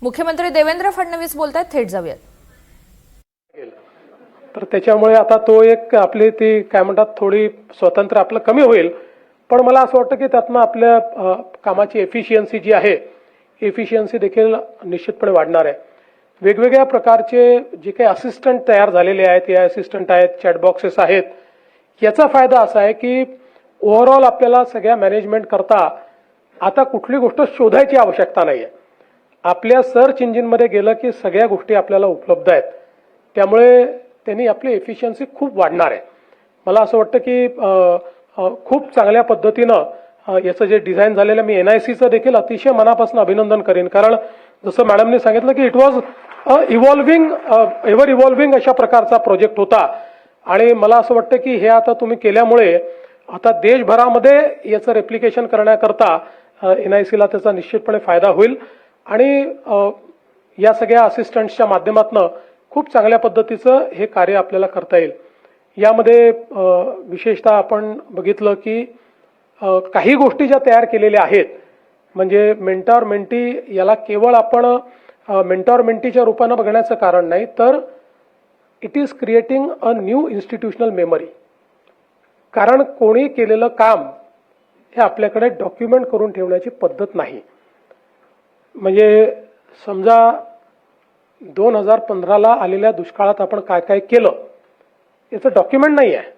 मुख्यमंत्री देवेंद्र फडणवीस बोलतायत, थेट जाऊयात. तर त्याच्यामुळे आता तो एक आपली ती काय म्हणतात थोडी स्वतंत्र आपलं कमी होईल. पण मला असं वाटतं की त्यातनं आपल्या कामाची एफिशियन्सी जी आहे एफिशियन्सी देखील निश्चितपणे वाढणार आहे. वेगवेगळ्या प्रकारचे जे काही असिस्टंट तयार झालेले आहेत, ए असिस्टंट आहेत, चॅट बॉक्सेस आहेत, याचा फायदा असा आहे की ओव्हरऑल आपल्याला सगळ्या मॅनेजमेंट करता आता कुठली गोष्ट शोधायची आवश्यकता नाही आहे. आपल्या सर्च इंजिनमध्ये गेलं की सगळ्या गोष्टी आपल्याला उपलब्ध आहेत. त्यामुळे त्यांनी आपली एफिशियन्सी खूप वाढणार आहे. मला असं वाटतं की खूप चांगल्या पद्धतीनं याचं जे डिझाईन झालेलं, मी NICचं देखील अतिशय मनापासून अभिनंदन करेन. कारण जसं मॅडमने सांगितलं की इट वॉज एव्हर इव्हॉल्विंग अशा प्रकारचा प्रोजेक्ट होता. आणि मला असं वाटतं की हे आता तुम्ही केल्यामुळे आता देशभरामध्ये याचं रेप्लिकेशन करण्याकरता NICला त्याचा निश्चितपणे फायदा होईल. आणि या सगळ्या असिस्टंट्सच्या माध्यमातून खूप चांगल्या पद्धतीचं हे कार्य आपल्याला करता येईल. यामध्ये विशेषतः आपण बघितलं की काही गोष्टी ज्या तयार केलेल्या आहेत, म्हणजे मेंटॉर मेंटी याला केवळ आपण मेंटॉर मेंटीच्या रूपानं बघण्याचं कारण नाही, तर it is creating a new institutional memory. कारण कोणी केलेलं काम हे आपल्याकडे डॉक्युमेंट करून ठेवण्याची पद्धत नाही. म्हणजे समजा 2015ला आलेल्या दुष्काळात आपण काय काय केलं याचं डॉक्युमेंट नाही आहे.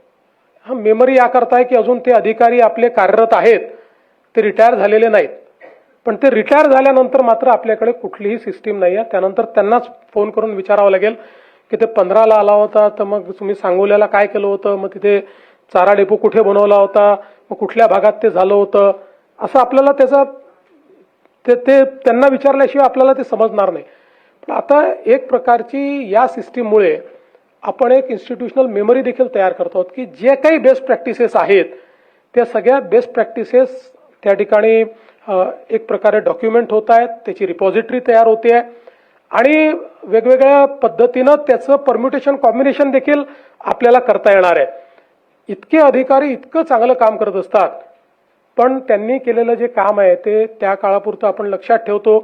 हा मेमरी याकरता आहे की अजून ते अधिकारी आपले कार्यरत आहेत, ते रिटायर झालेले नाहीत. पण ते रिटायर झाल्यानंतर मात्र आपल्याकडे कुठलीही सिस्टीम नाही आहे. त्यानंतर त्यांनाच फोन करून विचारावं लागेल की ते 15ला आला होता, तर मग तुम्ही सांगोल्याला काय केलं होतं, मग तिथे चारा डेपो कुठे बनवला होता, मग कुठल्या भागात ते झालं होतं, असं आपल्याला त्याचा ते त्यांना विचारल्याशिवाय आपल्याला ते समजणार नाही. पण आता एक प्रकारची या सिस्टीममुळे आपण एक इन्स्टिट्यूशनल मेमरी देखील तयार करतो की जे काही बेस्ट प्रॅक्टिसेस आहेत त्या सगळ्या बेस्ट प्रॅक्टिसेस त्या ठिकाणी एक प्रकारे डॉक्युमेंट होत आहेत, त्याची रिपॉझिटरी तयार होते आहे आणि वेगवेगळ्या पद्धतीनं त्याचं परम्युटेशन कॉम्बिनेशन देखील आपल्याला करता येणार आहे. इतके अधिकारी इतकं चांगलं काम करत असतात, पण त्यांनी केलेलं जे काम आहे ते त्या काळापुरतं आपण लक्षात ठेवतो.